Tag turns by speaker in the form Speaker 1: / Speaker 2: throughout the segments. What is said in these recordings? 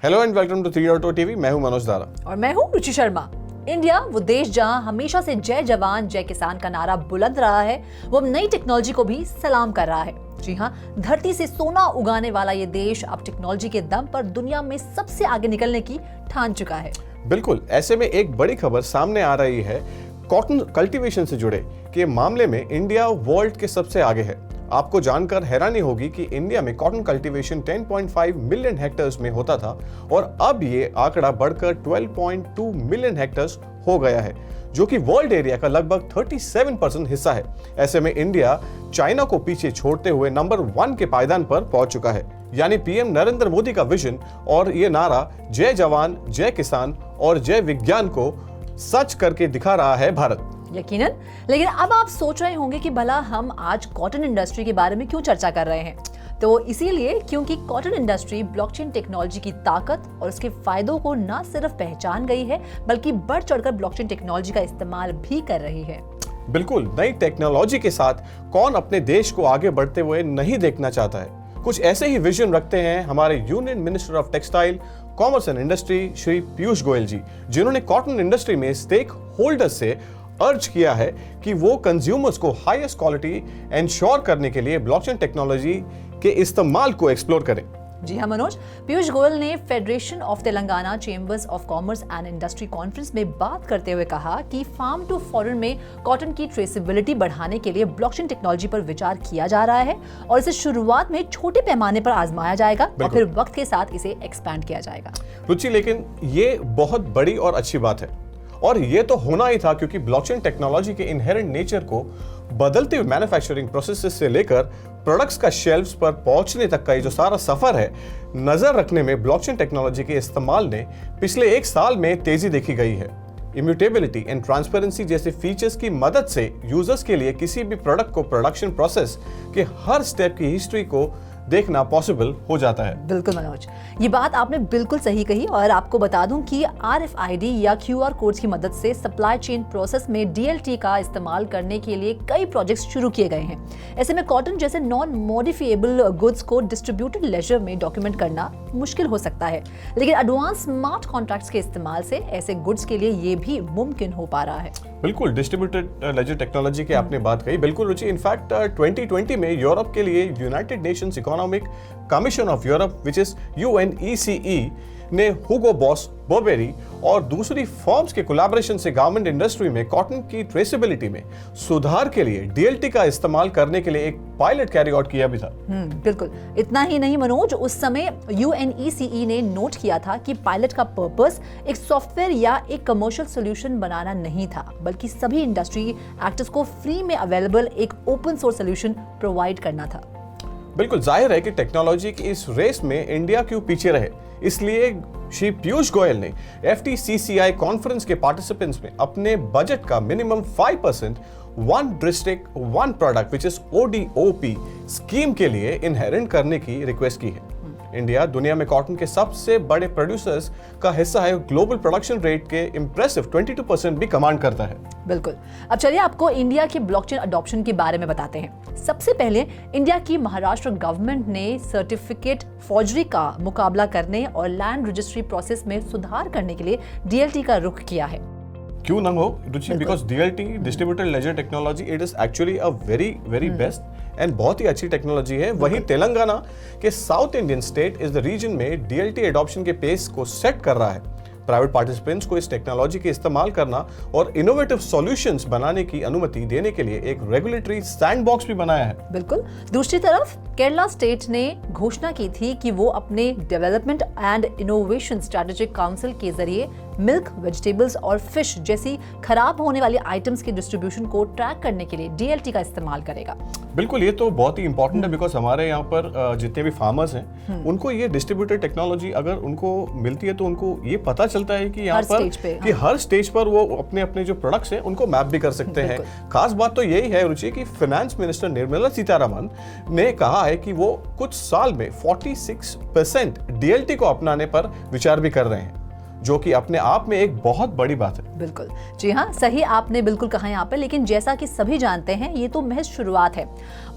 Speaker 1: Hello and welcome to 3 TV. मैं हूं मनोज दारा
Speaker 2: और मैं हूं रुचि शर्मा। इंडिया वो देश जहां हमेशा से जय जवान जय किसान का नारा बुलंद रहा है, वो अब नई टेक्नोलॉजी को भी सलाम कर रहा है। जी हां, धरती से सोना उगाने वाला ये देश अब टेक्नोलॉजी के दम पर दुनिया में सबसे आगे निकलने की ठान चुका है।
Speaker 1: बिल्कुल, ऐसे में एक बड़ी खबर सामने आ रही है कॉटन कल्टीवेशन से जुड़े के मामले में इंडिया वर्ल्ड के सबसे आगे है। आपको जानकर हैरानी होगी कि इंडिया में कॉटन कल्टीवेशन 10.5 मिलियन हेक्टेयर्स में होता था और अब ये आंकड़ा बढ़कर 12.2 मिलियन हेक्टेयर्स हो गया है, जो कि वर्ल्ड एरिया का लगभग 37% हिस्सा है। ऐसे में इंडिया चाइना को पीछे छोड़ते हुए नंबर 1 के पायदान पर पहुंच चुका है। यानी पीएम नरेंद्र मोदी का विजन और ये नारा जय जवान जय किसान और जय विज्ञान को सच करके दिखा रहा है भारत।
Speaker 2: यकीनन। लेकिन अब आप सोच रहे होंगे कि भला हम आज कॉटन इंडस्ट्री के बारे में क्यों चर्चा कर रहे हैं? तो इसीलिए क्योंकि कॉटन इंडस्ट्री ब्लॉकचेन टेक्नोलॉजी की ताकत और उसके फायदों को न सिर्फ पहचान गई है, बल्कि बढ़ चढ़कर ब्लॉकचेन टेक्नोलॉजी का इस्तेमाल भी कर रही है।
Speaker 1: बिल्कुल, नई टेक्नोलॉजी के साथ कौन अपने देश को आगे बढ़ते हुए नहीं देखना चाहता है। कुछ ऐसे ही विजन रखते हैं हमारे union minister of textile, commerce and industry Shri Piyush Goyal ji, जिन्होंने कॉटन इंडस्ट्री में स्टेक होल्डर्स से अर्ज किया है कि वो कंज्यूमर्स को हाईएस्ट क्वालिटी एंश्योर करने के लिए ब्लॉकचेन टेक्नोलॉजी के इस्तेमाल को एक्सप्लोर करें।
Speaker 2: जी हाँ मनोज, पीयूष गोयल ने federation of Telangana chambers of commerce and industry conference में बात करते हुए कहा कि फार्म टू फॉरेन में कॉटन की ट्रेसेबिलिटी बढ़ाने के लिए ब्लॉकचेन टेक्नोलॉजी पर विचार किया जा रहा है और इसे शुरुआत में छोटे पैमाने पर आजमाया जाएगा और फिर वक्त के साथ इसे एक्सपैंड किया जाएगा।
Speaker 1: रुचि, लेकिन ये बहुत बड़ी और अच्छी बात है और ये तो होना ही था, क्योंकि ब्लॉकचेन टेक्नोलॉजी के इनहेरेंट नेचर को बदलते हुए मैन्युफैक्चरिंग प्रोसेसेस से लेकर प्रोडक्ट्स का शेल्फ्स पर पहुंचने तक का ये जो सारा सफर है, नजर रखने में ब्लॉकचेन टेक्नोलॉजी के इस्तेमाल ने पिछले 1 साल में तेजी देखी गई है। इम्यूटेबिलिटी एंड ट्रांसपेरेंसी जैसे फीचर्स की मदद से यूजर्स के लिए किसी भी प्रोडक्ट को प्रोडक्शन प्रोसेस के हर स्टेप की हिस्ट्री को देखना पॉसिबल हो जाता है।
Speaker 2: बिल्कुल मनोज, ये बात आपने बिल्कुल सही कही और आपको बता दूं कि RFID या QR कोड्स की मदद से सप्लाई चेन प्रोसेस में DLT का इस्तेमाल करने के लिए कई प्रोजेक्ट्स शुरू किए गए हैं। ऐसे में कॉटन जैसे नॉन मॉडिफिएबल गुड्स को डिस्ट्रीब्यूटेड लेजर में डॉक्यूमेंट करना मुश्किल हो सकता है, लेकिन एडवांस स्मार्ट कॉन्ट्रैक्ट्स के इस्तेमाल से ऐसे गुड्स के लिए ये भी मुमकिन हो पा रहा है।
Speaker 1: बिल्कुल, डिस्ट्रीब्यूटेड लेजर टेक्नोलॉजी की आपने बात कही, बिल्कुल रुचि। इनफैक्ट 2020 में यूरोप के लिए United Nations economic commission of Europe which is UNECE ने हुगो बॉस बर्बेरी और दूसरी फर्म्स के कोलैबोरेशन से गारमेंट इंडस्ट्री में कॉटन की ट्रेसेबिलिटी में सुधार के लिए DLT का इस्तेमाल करने के लिए एक पायलट कैरी आउट किया भी था।
Speaker 2: बिल्कुल, इतना ही नहीं मनोज, उस समय UNECE ने नोट किया था कि पायलट का पर्पस एक सॉफ्टवेयर या एक कमर्शियल सॉल्यूशन बनाना नहीं था, बल्कि सभी इंडस्ट्री एक्टर्स को फ्री में अवेलेबल एक ओपन सोर्स सॉल्यूशन प्रोवाइड करना था।
Speaker 1: बिल्कुल, जाहिर है कि टेक्नोलॉजी की इस रेस में इंडिया क्यों पीछे रहे, इसलिए श्री पीयूष गोयल ने FTCCI कॉन्फ्रेंस के पार्टिसिपेंट्स में अपने बजट का minimum 5% one district one product which is ODOP scheme के लिए इनहेरेंट करने की रिक्वेस्ट की है। इंडिया दुनिया में कॉटन के सबसे बड़े प्रोड्यूसर्स का हिस्सा है। ग्लोबल प्रोडक्शन रेट के इंप्रेसिव 22% भी कमांड करता है।
Speaker 2: बिल्कुल। अब चलिए आपको इंडिया की ब्लॉकचेन अडॉप्शन के बारे में बताते हैं। सबसे पहले इंडिया की महाराष्ट्र गवर्नमेंट ने सर्टिफिकेट फॉर्जरी का मुकाबला करने और लैंड रजिस्ट्री प्रोसेस में सुधार करने के लिए DLT का रुख किया है।
Speaker 1: क्यों ना हो रुचि, because DLT distributed ledger technology it is actually a very best and बहुत ही अच्छी टेक्नोलॉजी है। वहीं तेलंगाना के साउथ इंडियन स्टेट इस द रीजन में DLT एडॉप्शन के पेस को सेट कर रहा है। प्राइवेट पार्टिसिपेंट्स को इस टेक्नोलॉजी के इस्तेमाल करना और इनोवेटिव सॉल्यूशंस बनाने की अनुमति देने के लिए एक रेगुलेटरी सैंडबॉक्स भी बनाया है।
Speaker 2: बिल्कुल। दूसरी तरफ केरला स्टेट ने घोषणा की थी कि वो अपने development and innovation strategic council के जरिए मिल्क, वेजिटेबल्स और फिश जैसी खराब होने वाली आइटम्स के डिस्ट्रीब्यूशन को ट्रैक करने के लिए DLT का इस्तेमाल करेगा।
Speaker 1: बिल्कुल, ये तो बहुत ही इंपॉर्टेंट है बिकॉज हमारे यहाँ पर जितने भी फार्मर्स हैं उनको ये डिस्ट्रीब्यूटेड टेक्नोलॉजी अगर उनको मिलती है तो उनको ये पता चलता है कि यहाँ पर कि हर स्टेज पर वो अपने अपने जो प्रोडक्ट्स हैं उनको मैप भी कर सकते हैं। खास बात तो यही है रुचि कि फाइनेंस मिनिस्टर निर्मला सीतारमण ने कहा है कि वो कुछ साल में 46% DLT को अपनाने पर विचार भी कर रहे हैं, जो कि अपने आप में एक बहुत बड़ी बात है।
Speaker 2: बिल्कुल, जी हाँ, सही आपने बिल्कुल कहा यहाँ पे। लेकिन जैसा कि सभी जानते हैं, ये तो महज शुरुआत है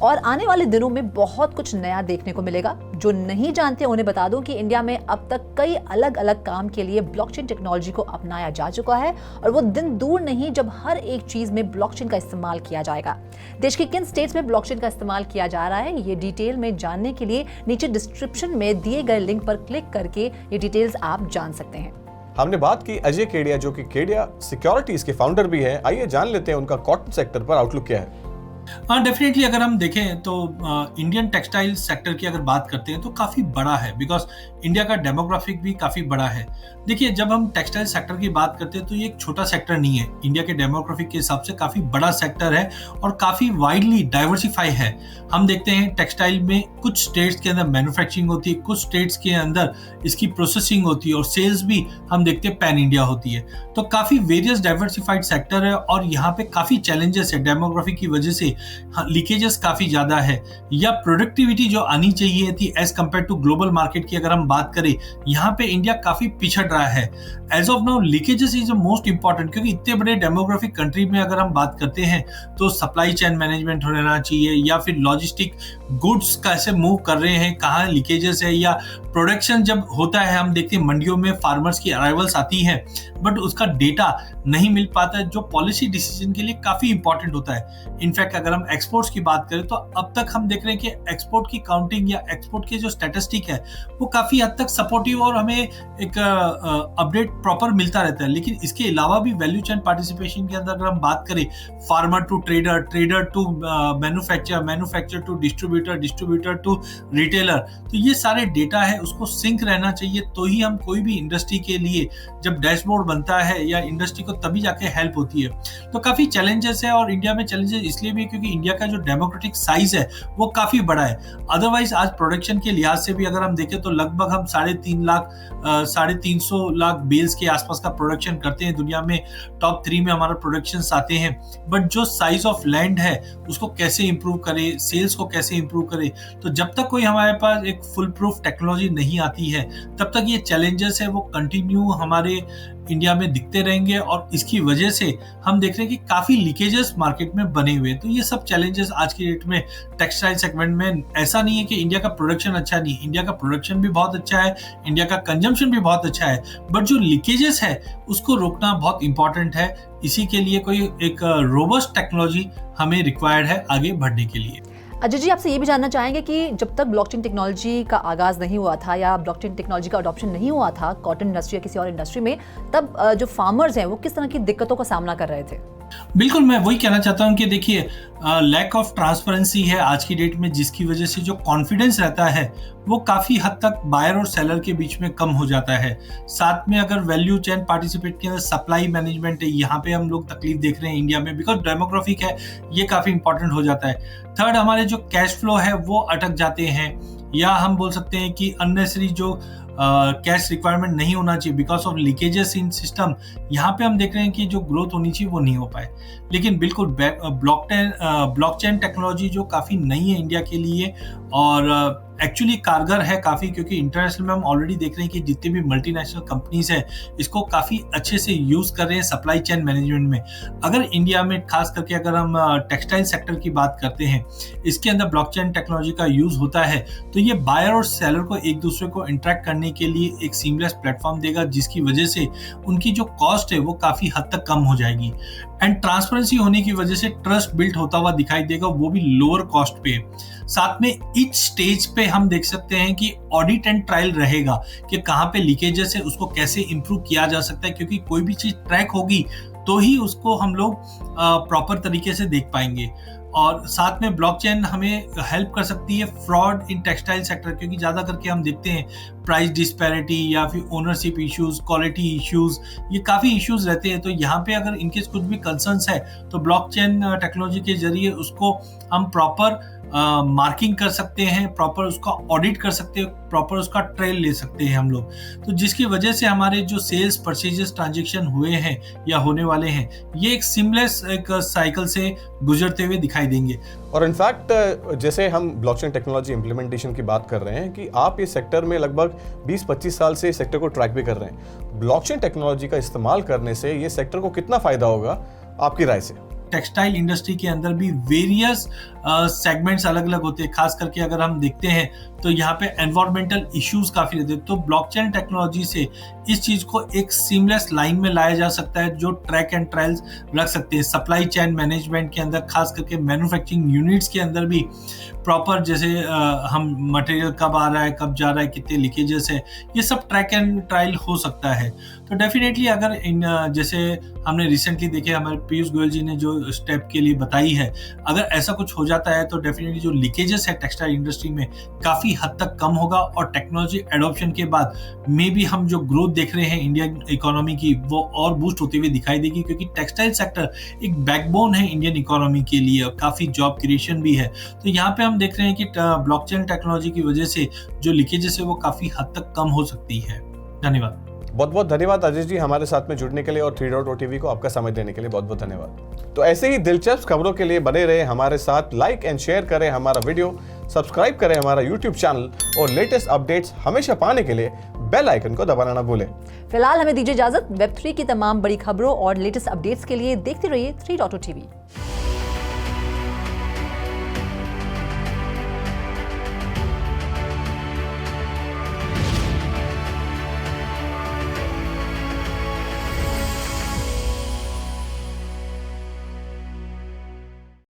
Speaker 2: और आने वाले दिनों में बहुत कुछ नया देखने को मिलेगा। जो नहीं जानते उन्हें बता दूं कि इंडिया में अब तक कई अलग अलग काम के लिए ब्लॉकचेन टेक्नोलॉजी को अपनाया जा चुका है और वो दिन दूर नहीं जब हर एक चीज में ब्लॉकचेन का इस्तेमाल किया जाएगा। देश के किन स्टेट्स में ब्लॉकचेन का इस्तेमाल किया जा रहा है, ये डिटेल में जानने के लिए नीचे डिस्क्रिप्शन में दिए गए लिंक पर क्लिक करके ये डिटेल्स आप जान सकते हैं।
Speaker 1: हमने बात की अजय केडिया, जो कि केडिया सिक्योरिटीज के फाउंडर भी हैं। आइए जान लेते हैं उनका कॉटन सेक्टर पर आउटलुक क्या है।
Speaker 3: हाँ, डेफिनेटली अगर हम देखें तो इंडियन टेक्सटाइल सेक्टर की अगर बात करते हैं तो काफ़ी बड़ा है, बिकॉज इंडिया का डेमोग्राफिक भी काफ़ी बड़ा है। देखिए, जब हम टेक्सटाइल सेक्टर की बात करते हैं तो ये एक छोटा सेक्टर नहीं है, इंडिया के डेमोग्राफिक के हिसाब से काफ़ी बड़ा सेक्टर है और काफ़ी वाइडली डाइवर्सिफाई है। हम देखते हैं टेक्सटाइल में कुछ स्टेट्स के अंदर मैन्युफैक्चरिंग होती है, कुछ स्टेट्स के अंदर इसकी प्रोसेसिंग होती है और सेल्स भी हम देखते हैं पैन इंडिया होती है। तो काफ़ी वेरियस डाइवर्सिफाइड सेक्टर है और यहाँ पे काफ़ी चैलेंजेस है डेमोग्राफी की वजह से। लीकेजेस काफी ज्यादा है या प्रोडक्टिविटी जो आनी चाहिए थी as compare to global market की अगर हम बात करें, यहाँ पे इंडिया काफी पिछड़ रहा है। As of now leakages is most important, क्योंकि इतने बड़े डेमोग्राफिक कंट्री में अगर हम बात करते हैं तो सप्लाई चेन मैनेजमेंट होना चाहिए या फिर लॉजिस्टिक गुड्स कैसे मूव कर रहे हैं, कहाँ लीकेजेस है, या प्रोडक्शन जब होता है हम देखते हैं मंडियों में फार्मर्स की अराइवल्स आती है बट उसका डेटा नहीं मिल पाता है, जो पॉलिसी डिसीजन के लिए काफी इंपॉर्टेंट होता है। इनफैक्ट अगर हम एक्सपोर्ट्स की बात करें तो अब तक हम देख रहे हैं कि एक्सपोर्ट की काउंटिंग या एक्सपोर्ट के जो स्टैटिस्टिक है वो काफी हद तक सपोर्टिव और हमें एक अपडेट प्रॉपर मिलता रहता है। लेकिन इसके अलावा भी वैल्यू चेन पार्टिसिपेशन के अंदर अगर हम बात करें, farmer to trader, trader to manufacture, manufacture to distributor, distributor to retailer, तो ये सारे डेटा है उसको सिंक रहना चाहिए, तो ही हम कोई भी इंडस्ट्री के लिए जब डैशबोर्ड बनता है या इंडस्ट्री को तभी जाके हेल्प होती है। तो काफी चैलेंजेस है और इंडिया में चैलेंजेस इसलिए भी क्योंकि इंडिया का जो डेमोक्रेटिक साइज है वो काफी बड़ा है। अदरवाइज आज प्रोडक्शन के लिहाज से भी अगर हम देखें तो लगभग हम 350 लाख बेल्स के आसपास का प्रोडक्शन करते हैं, दुनिया में टॉप 3 में हमारा प्रोडक्शन आते हैं। बट जो साइज ऑफ लैंड है उसको कैसे इंप्रूव करें, सेल्स को कैसे इंप्रूव करें, तो जब तक कोई हमारे पास एक फुल प्रूफ टेक्नोलॉजी नहीं आती है तब तक ये चैलेंजेस है वो कंटिन्यू हमारे इंडिया में दिखते रहेंगे और इसकी वजह से हम देख रहे हैं कि काफी लीकेजेस मार्केट में बने हुए हैं। तो ये सब चैलेंजेस आज की डेट में टेक्सटाइल सेगमेंट में, ऐसा नहीं है कि इंडिया का प्रोडक्शन अच्छा नहीं, इंडिया का प्रोडक्शन भी बहुत अच्छा है, इंडिया का कंजम्पशन भी बहुत अच्छा है, बट जो लीकेजेस है उसको रोकना बहुत इंपॉर्टेंट है। इसी के लिए कोई एक रोबस्ट टेक्नोलॉजी हमें रिक्वायर्ड है आगे बढ़ने के लिए।
Speaker 2: अजय जी, आपसे ये भी जानना चाहेंगे कि जब तक ब्लॉकचेन टेक्नोलॉजी का आगाज नहीं हुआ था या ब्लॉकचेन टेक्नोलॉजी का अडॉप्शन नहीं हुआ था कॉटन इंडस्ट्री या किसी और इंडस्ट्री में, तब जो फार्मर्स हैं वो किस तरह की दिक्कतों का सामना कर रहे थे?
Speaker 3: बिल्कुल, मैं वही कहना चाहता हूं कि देखिए, लैक ऑफ ट्रांसपेरेंसी है आज की डेट में, जिसकी वजह से जो कॉन्फिडेंस रहता है वो काफी हद तक बायर और सेलर के बीच में कम हो जाता है। साथ में अगर वैल्यू चेन पार्टिसिपेट के अंदर सप्लाई मैनेजमेंट है, यहाँ पे हम लोग तकलीफ देख रहे हैं इंडिया में, बिकॉज डेमोग्राफिक है, ये काफी इंपॉर्टेंट हो जाता है। थर्ड, हमारे जो कैश फ्लो है वो अटक जाते हैं, या हम बोल सकते हैं कि अननेसेसरी जो कैश रिक्वायरमेंट नहीं होना चाहिए because of leakages in system, यहाँ पे हम देख रहे हैं कि जो ग्रोथ होनी चाहिए वो नहीं हो पाए। लेकिन बिल्कुल ब्लॉकचेन टेक्नोलॉजी जो काफ़ी नई है इंडिया के लिए और एक्चुअली कारगर है काफ़ी, क्योंकि इंटरनेशनल में हम ऑलरेडी देख रहे हैं कि जितनी भी मल्टीनेशनल कंपनीज है इसको काफ़ी अच्छे से यूज़ कर रहे हैं सप्लाई चेन मैनेजमेंट में। अगर इंडिया में खास करके अगर हम टेक्सटाइल सेक्टर की बात करते हैं, इसके अंदर ब्लॉकचेन टेक्नोलॉजी का यूज़ होता है तो ये बायर और सेलर को एक दूसरे को इंटरेक्ट करने के लिए एक सीमलेस प्लेटफॉर्म देगा, जिसकी वजह से उनकी जो कॉस्ट है वो काफ़ी हद तक कम हो जाएगी। एंड ट्रांसपेरेंसी होने की वजह से ट्रस्ट बिल्ड होता हुआ दिखाई देगा, वो भी लोअर कॉस्ट पे। साथ में ईच स्टेज पे हम देख सकते हैं कि ऑडिट एंड ट्रायल रहेगा कि कहाँ पे लीकेजेस है उसको कैसे इंप्रूव किया जा सकता है, क्योंकि कोई भी चीज ट्रैक होगी तो ही उसको हम लोग प्रॉपर तरीके से देख पाएंगे। और साथ में ब्लॉकचेन हमें हेल्प कर सकती है फ्रॉड इन टेक्सटाइल सेक्टर, क्योंकि ज़्यादा करके हम देखते हैं प्राइस डिस्पैरिटी या फिर ओनरशिप इश्यूज, क्वालिटी इश्यूज, ये काफ़ी इश्यूज रहते हैं। तो यहाँ पे अगर इनकेस कुछ भी कंसर्न्स है तो ब्लॉकचेन टेक्नोलॉजी के जरिए उसको हम प्रॉपर मार्किंग कर सकते हैं, प्रॉपर उसका ऑडिट कर सकते हैं, प्रॉपर उसका ट्रेल ले सकते हैं हम लोग। तो जिसकी वजह से हमारे जो सेल्स परचेजेस ट्रांजेक्शन हुए हैं या होने वाले हैं, ये एक सीमलेस एक साइकिल से गुजरते हुए दिखाई देंगे।
Speaker 1: और इनफैक्ट जैसे हम ब्लॉकचेन टेक्नोलॉजी इंप्लीमेंटेशन की बात कर रहे हैं कि आप इस सेक्टर में लगभग 20-25 साल से इस सेक्टर को ट्रैक भी कर रहे हैं, ब्लॉकचेन टेक्नोलॉजी का इस्तेमाल करने से ये सेक्टर को कितना फायदा होगा आपकी राय से?
Speaker 3: टेक्सटाइल इंडस्ट्री के अंदर भी वेरियस सेगमेंट्स अलग अलग होते हैं। खास करके अगर हम देखते हैं तो यहाँ पे एनवायरमेंटल इश्यूज काफी रहते हैं, तो ब्लॉकचेन टेक्नोलॉजी से इस चीज को एक सीमलेस लाइन में लाया जा सकता है, जो ट्रैक एंड ट्रायल्स रख सकते हैं। सप्लाई चेन मैनेजमेंट के अंदर, खास करके मैन्युफैक्चरिंग यूनिट्स के अंदर भी प्रॉपर, जैसे हम मटेरियल कब आ रहा है, कब जा रहा है, कितने लीकेजेस है, ये सब ट्रैक एंड ट्रायल हो सकता है। तो डेफिनेटली अगर जैसे हमने रिसेंटली देखे, हमारे पीयूष गोयल जी ने जो स्टेप के लिए बताई है, अगर ऐसा कुछ हो जाता है तो डेफिनेटली जो लीकेजेस है टेक्सटाइल इंडस्ट्री में काफी हद तक कम होगा, और टेक्नोलॉजी एडॉप्शन के बाद मे बी हम जो ग्रोथ देख रहे हैं इंडियन इकोनॉमी की, वो और बूस्ट होते हुए दिखाई देगी, क्योंकि टेक्सटाइल सेक्टर एक बैकबोन है इंडियन इकोनॉमी के लिए, और काफी जॉब क्रिएशन भी है। तो यहाँ पे हम देख रहे हैं कि ब्लॉकचेन टेक्नोलॉजी की वजह से जो लीकेजेस है वो काफी हद तक कम हो सकती है। धन्यवाद।
Speaker 1: बहुत बहुत धन्यवाद आशीष जी हमारे साथ में जुड़ने के लिए, और 3.0 टीवी को आपका समय देने के लिए बहुत बहुत धन्यवाद। तो ऐसे ही दिलचस्प खबरों के लिए बने रहे हमारे साथ, लाइक एंड शेयर करें हमारा वीडियो, सब्सक्राइब करें हमारा यूट्यूब चैनल, और लेटेस्ट अपडेट्स हमेशा पाने के लिए बेल आइकन को दबाना ना भूलें।
Speaker 2: फिलहाल हमें दीजिए इजाजत। Web3 की तमाम बड़ी खबरों और लेटेस्ट अपडेट्स के लिए देखते रहिए 3.0 टीवी।